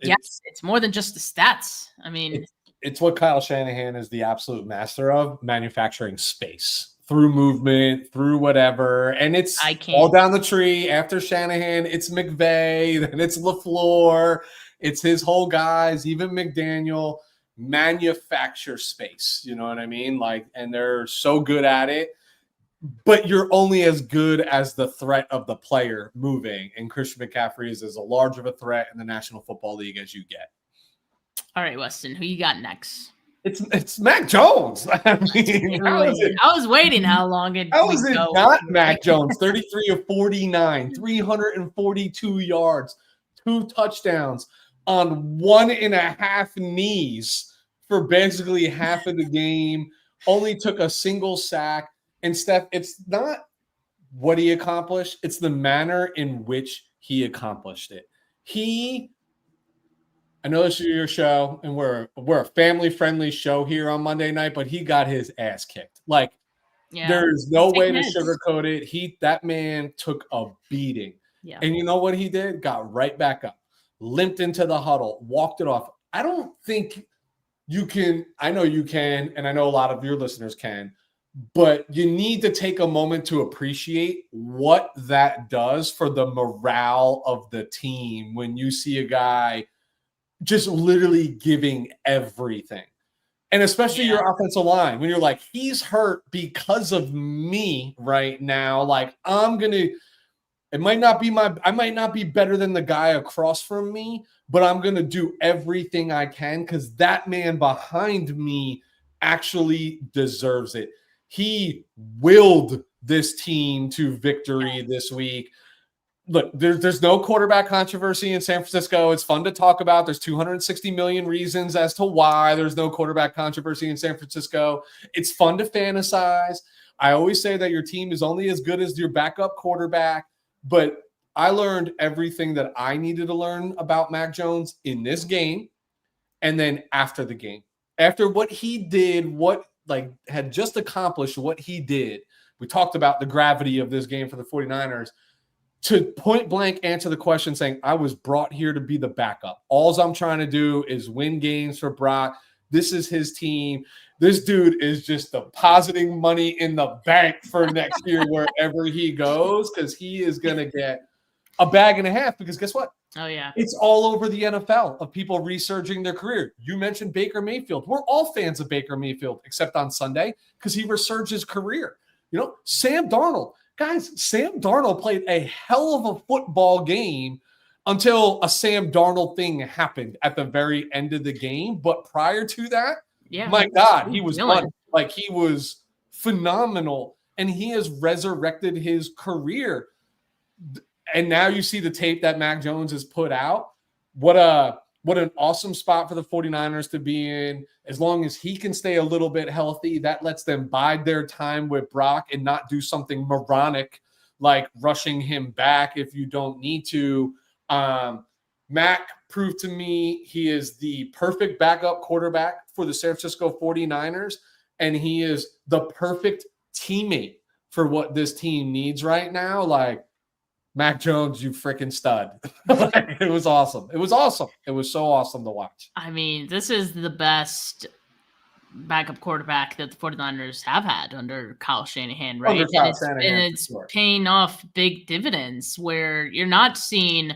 yes, it's more than just the stats. I mean, it's what Kyle Shanahan is the absolute master of, manufacturing space through movement, through whatever. And it's all down the tree. After Shanahan, it's McVay, then it's LaFleur, it's his whole guys, even McDaniel, manufacture space. You know what I mean? Like, and they're so good at it. But you're only as good as the threat of the player moving. And Christian McCaffrey is as large of a threat in the National Football League as you get. All right, Weston, who you got next? It's Mac Jones. I mean, I was waiting how long it was it go. Not Mac Jones? 33 of 49, 342 yards, 2 touchdowns on 1.5 knees for basically half of the game. Only took a single sack. And Steph, it's not what he accomplished, it's the manner in which he accomplished it. I know this is your show, and we're a family-friendly show here on Monday night, but he got his ass kicked. Like, there's no way to sugarcoat it. That man took a beating. Yeah. And you know what he did? Got right back up, limped into the huddle, walked it off. I don't think you can. I know you can, and I know a lot of your listeners can, but you need to take a moment to appreciate what that does for the morale of the team when you see a guy just literally giving everything. And especially your offensive line, when you're like, he's hurt because of me right now. Like, I might not be better than the guy across from me, but I'm going to do everything I can because that man behind me actually deserves it. He willed this team to victory this week. Look, there's no quarterback controversy in San Francisco. It's fun to talk about. There's 260 million reasons as to why there's no quarterback controversy in San Francisco. It's fun to fantasize. I always say that your team is only as good as your backup quarterback, but I learned everything that I needed to learn about Mac Jones in this game and then after the game. After what he did, had just accomplished what he did. We talked about the gravity of this game for the 49ers. To point blank answer the question saying, I was brought here to be the backup. All I'm trying to do is win games for Brock. This is his team. This dude is just depositing money in the bank for next year wherever he goes because he is going to get a bag and a half because guess what? Oh, yeah. It's all over the NFL of people resurging their career. You mentioned Baker Mayfield. We're all fans of Baker Mayfield except on Sunday because he resurged his career. You know, Sam Darnold. Guys, Sam Darnold played a hell of a football game until a Sam Darnold thing happened at the very end of the game. But prior to that, my God, he was fun. Like, he was phenomenal, and he has resurrected his career. And now you see the tape that Mac Jones has put out. What an awesome spot for the 49ers to be in. As long as he can stay a little bit healthy, that lets them bide their time with Brock and not do something moronic like rushing him back if you don't need to. Mac proved to me he is the perfect backup quarterback for the San Francisco 49ers, and he is the perfect teammate for what this team needs right now. Like, Mac Jones, you freaking stud. It was awesome. It was awesome. It was so awesome to watch. I mean, this is the best backup quarterback that the 49ers have had under Kyle Shanahan, right? It's paying off big dividends where you're not seeing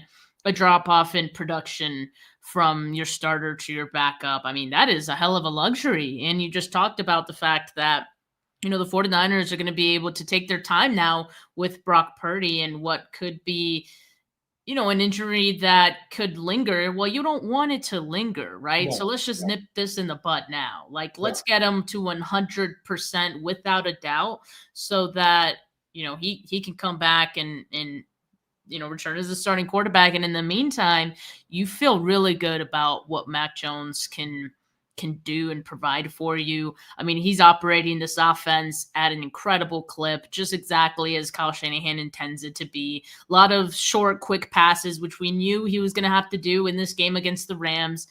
a drop-off in production from your starter to your backup. I mean, that is a hell of a luxury. And you just talked about the fact that, you know, the 49ers are going to be able to take their time now with Brock Purdy and what could be, you know, an injury that could linger. Well, you don't want it to linger, right? Yeah. So let's just nip this in the bud now. Like, let's get him to 100% without a doubt so that he can come back and return as a starting quarterback. And in the meantime, you feel really good about what Mac Jones can do and provide for you. I mean, he's operating this offense at an incredible clip, just exactly as Kyle Shanahan intends it to be. A lot of short, quick passes, which we knew he was going to have to do in this game against the Rams.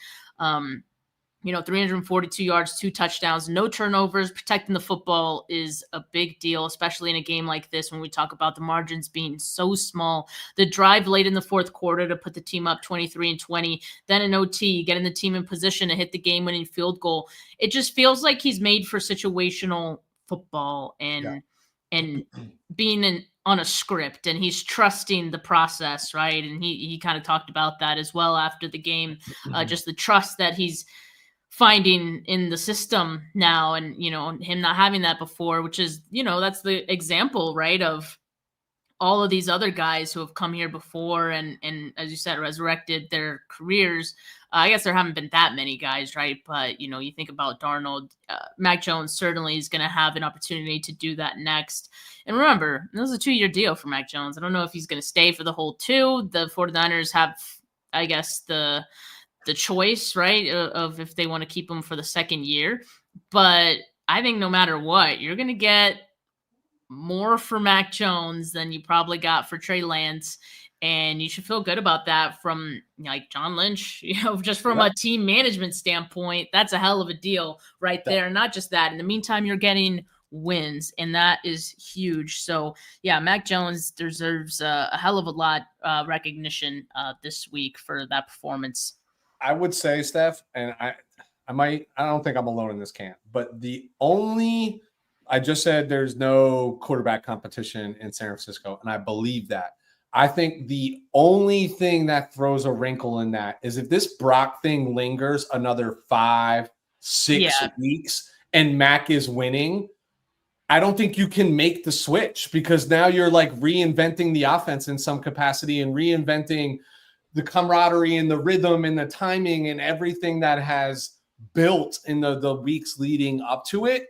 342 yards, 2 touchdowns, no turnovers. Protecting the football is a big deal, especially in a game like this when we talk about the margins being so small. The drive late in the fourth quarter to put the team up 23-20, then an OT, getting the team in position to hit the game-winning field goal. It just feels like he's made for situational football and being on a script, and he's trusting the process, right? And he kind of talked about that as well after the game, just the trust that he's finding in the system now, and him not having that before, which is that's the example, right, of all of these other guys who have come here before and as you said, resurrected their careers. I guess there haven't been that many guys, right? But you think about Darnold, Mac Jones certainly is going to have an opportunity to do that next. And remember, this is a 2-year deal for Mac Jones. I don't know if he's going to stay for the whole 2. The 49ers have, I guess, the choice, right, of if they want to keep him for the second year. But I think no matter what, you're going to get more for Mac Jones than you probably got for Trey Lance. And you should feel good about that from like John Lynch, just from a team management standpoint. That's a hell of a deal right there. Not just that. In the meantime, you're getting wins, and that is huge. So yeah, Mac Jones deserves a hell of a lot recognition this week for that performance. I would say, Steph, and I don't think I'm alone in this camp, but I just said there's no quarterback competition in San Francisco, and I believe that. I think the only thing that throws a wrinkle in that is if this Brock thing lingers another 5-6 weeks and Mac is winning, I don't think you can make the switch, because now you're like reinventing the offense in some capacity and reinventing the camaraderie and the rhythm and the timing and everything that has built in the weeks leading up to it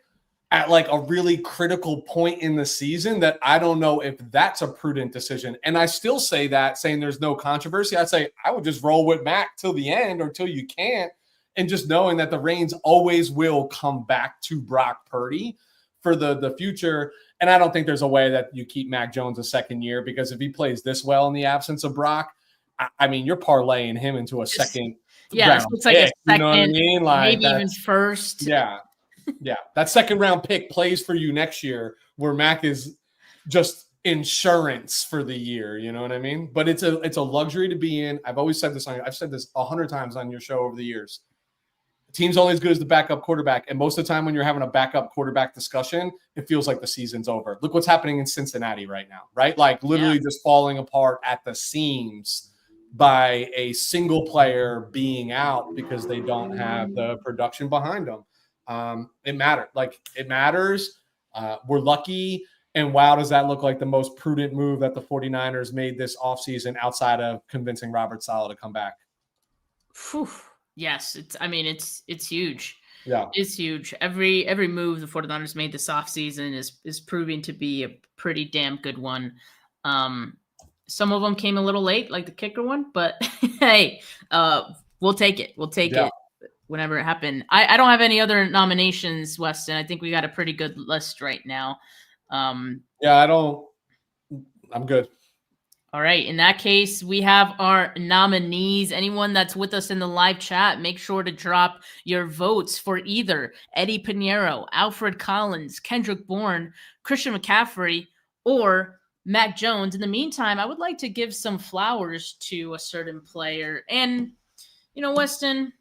at like a really critical point in the season that I don't know if that's a prudent decision. And I still say that, saying there's no controversy. I'd say I would just roll with Mac till the end or till you can't, and just knowing that the reins always will come back to Brock Purdy for the future. And I don't think there's a way that you keep Mac Jones a second year, because if he plays this well in the absence of Brock, I mean, you're parlaying him into a second round looks like pick, a second, you know what I mean? Like, maybe even first. Yeah. That second round pick plays for you next year, where Mac is just insurance for the year. You know what I mean? But it's a luxury to be in. I've always said this I've said this 100 times on your show over the years. The team's only as good as the backup quarterback. And most of the time when you're having a backup quarterback discussion, it feels like the season's over. Look what's happening in Cincinnati right now, right? Like literally just falling apart at the seams by a single player being out because they don't have the production behind them. It matters. We're lucky. And wow, does that look like the most prudent move that the 49ers made this offseason outside of convincing Robert Saleh to come back? Whew. Yes. It's huge. Yeah. It's huge. Every move the 49ers made this offseason is proving to be a pretty damn good one. Some of them came a little late, like the kicker one, but hey, we'll take it. We'll take it whenever it happened. I don't have any other nominations, Weston. I think we got a pretty good list right now. I'm good. All right. In that case, we have our nominees. Anyone that's with us in the live chat, make sure to drop your votes for either Eddie Pinheiro, Alfred Collins, Kendrick Bourne, Christian McCaffrey, or Mac Jones. In the meantime, I would like to give some flowers to a certain player. And, Weston,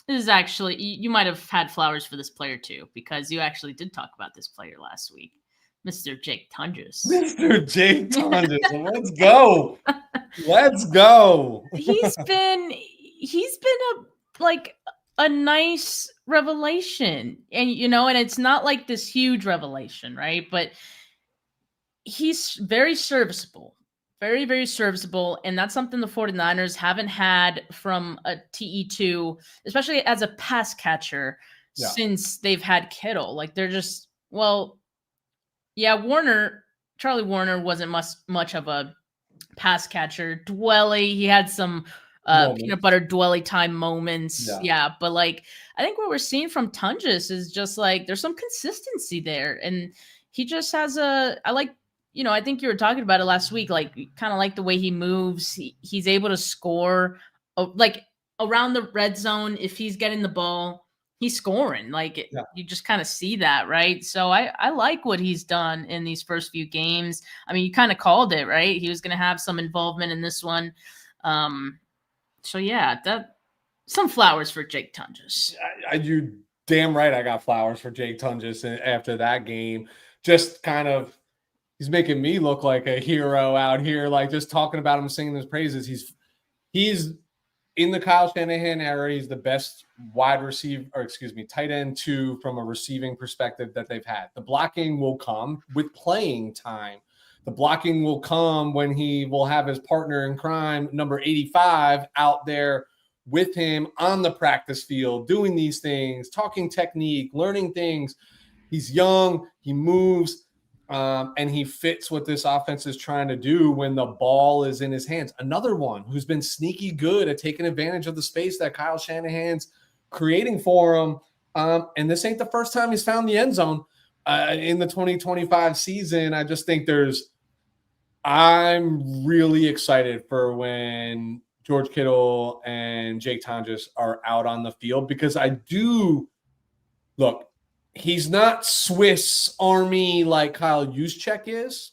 this is actually, you might have had flowers for this player too, because you actually did talk about this player last week, Mr. Jake Tunges. Mr. Jake Tunges. Let's go. Let's go. He's been a nice revelation. And, and it's not like this huge revelation, right? But he's very serviceable, very, very serviceable. And that's something the 49ers haven't had from a TE2, especially as a pass catcher, since they've had Kittle. Like they're just, Warner Charlie Warner wasn't much of a pass catcher. Dwelly, he had some peanut butter Dwelly time moments. Yeah. But like, I think what we're seeing from Tunges is just like, there's some consistency there. And he just has I think you were talking about it last week, like kind of like the way he moves. He's able to score like around the red zone. If he's getting the ball, he's scoring. Like you just kind of see that, right? So I like what he's done in these first few games. I mean, you kind of called it, right? He was going to have some involvement in this one. So yeah, some flowers for Jake Tunges. You damn right I got flowers for Jake Tunges after that game. Just kind of, he's making me look like a hero out here, like just talking about him, singing his praises. He's in the Kyle Shanahan era. He's the best tight end 2 from a receiving perspective that they've had. The blocking will come with playing time. The blocking will come when he will have his partner in crime, number 85, out there with him on the practice field, doing these things, talking technique, learning things. He's young, he moves, and he fits what this offense is trying to do when the ball is in his hands. Another one who's been sneaky good at taking advantage of the space that Kyle Shanahan's creating for him. And this ain't the first time he's found the end zone in the 2025 season. I just think I'm really excited for when George Kittle and Jake Tunges are out on the field, because he's not Swiss Army like Kyle Juszczyk is,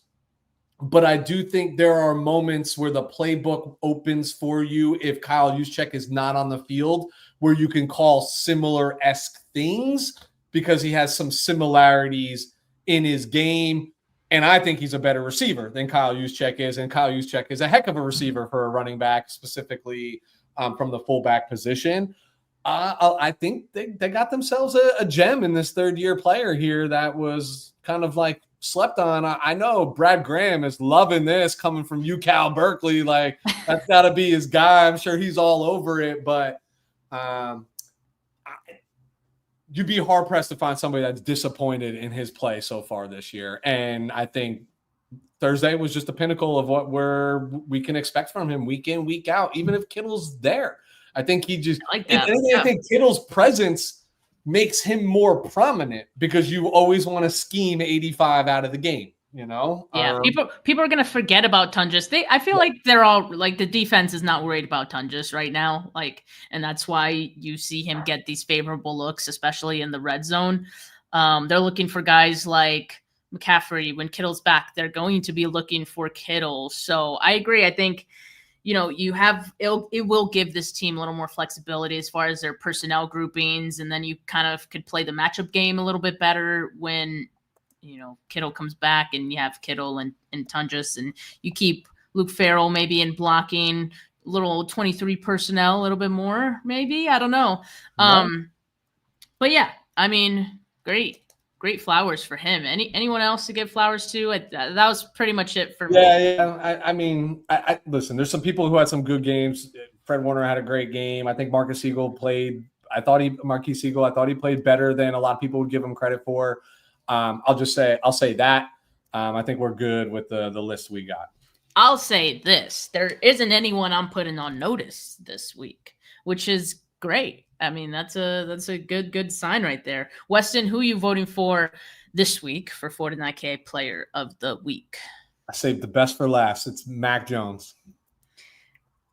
but I do think there are moments where the playbook opens for you if Kyle Juszczyk is not on the field, where you can call similar-esque things because he has some similarities in his game. And I think he's a better receiver than Kyle Juszczyk is, and Kyle Juszczyk is a heck of a receiver for a running back, specifically from the fullback position. I think they got themselves a gem in this third-year player here that was kind of like slept on. I know Brad Graham is loving this coming from UCal Berkeley. Like, that's got to be his guy. I'm sure he's all over it, but you'd be hard-pressed to find somebody that's disappointed in his play so far this year. And I think Thursday was just the pinnacle of what we can expect from him week in, week out, even if Kittle's there. I think he just – I think Kittle's presence makes him more prominent because you always want to scheme 85 out of the game, you know? Yeah, people are going to forget about Tunges. I feel like they're all – like the defense is not worried about Tunges right now, like, and that's why you see him get these favorable looks, especially in the red zone. They're looking for guys like McCaffrey. When Kittle's back, they're going to be looking for Kittle. So I agree. I think – it will give this team a little more flexibility as far as their personnel groupings. And then you kind of could play the matchup game a little bit better when, Kittle comes back and you have Kittle and Tunges, and you keep Luke Farrell maybe in blocking, little 23 personnel a little bit more, maybe. I don't know. But yeah, I mean, great flowers for him. Anyone else to give flowers to? That was pretty much it for me. Yeah. I mean, listen, there's some people who had some good games. Fred Warner had a great game. I think Marquise Siegel played better than a lot of people would give him credit for. I'll say that. I think we're good with the list we got. I'll say this. There isn't anyone I'm putting on notice this week, which is great. I mean, that's a good sign right there. Weston, who are you voting for this week for 49K Player of the Week? I saved the best for last. It's Mac Jones.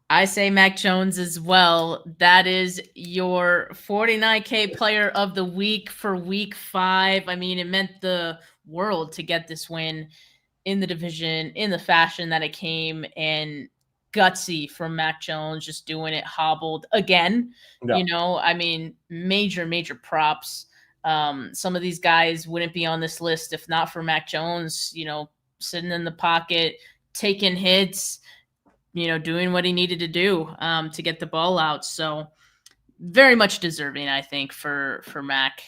I say Mac Jones as well. That is your 49K Player of the Week for Week 5. I mean, it meant the world to get this win in the division in the fashion that it came, and gutsy from Mac Jones, just doing it hobbled again. Yeah. I mean, major props. Some of these guys wouldn't be on this list if not for Mac Jones, sitting in the pocket, taking hits, doing what he needed to do to get the ball out. So very much deserving, I think, for Mac.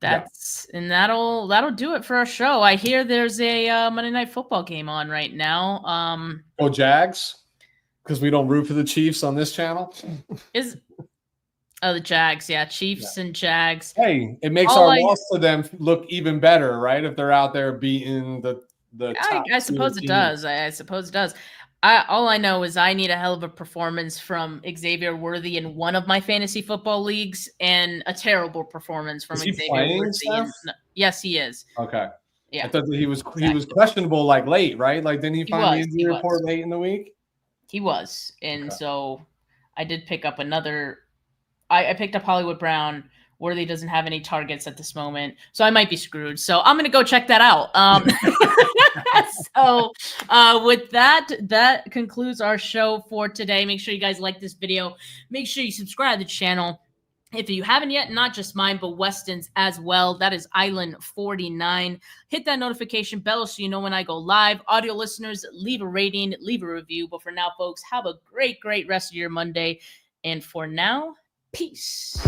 And that'll do it for our show. I hear there's a Monday Night Football game on right now. Go Jags, because we don't root for the Chiefs on this channel. The Jags, yeah, Chiefs and Jags. Hey, it makes our loss to them look even better, right? If they're out there beating the the top. I suppose it does. I suppose it does. All I know is I need a hell of a performance from Xavier Worthy in one of my fantasy football leagues, and a terrible performance from Xavier Worthy. Yes, he is. Okay. Yeah. I thought that he was questionable like late, right? Like didn't he find the injury report late in the week? He was. And so I did pick up another. I picked up Hollywood Brown. Worthy doesn't have any targets at this moment, so I might be screwed. So I'm going to go check that out. So with that concludes our show for today. Make sure you guys like this video. Make sure you subscribe to the channel if you haven't yet, not just mine, but Weston's as well. That is Island 49. Hit that notification bell so you know when I go live. Audio listeners, leave a rating, leave a review. But for now, folks, have a great rest of your Monday. And for now, peace.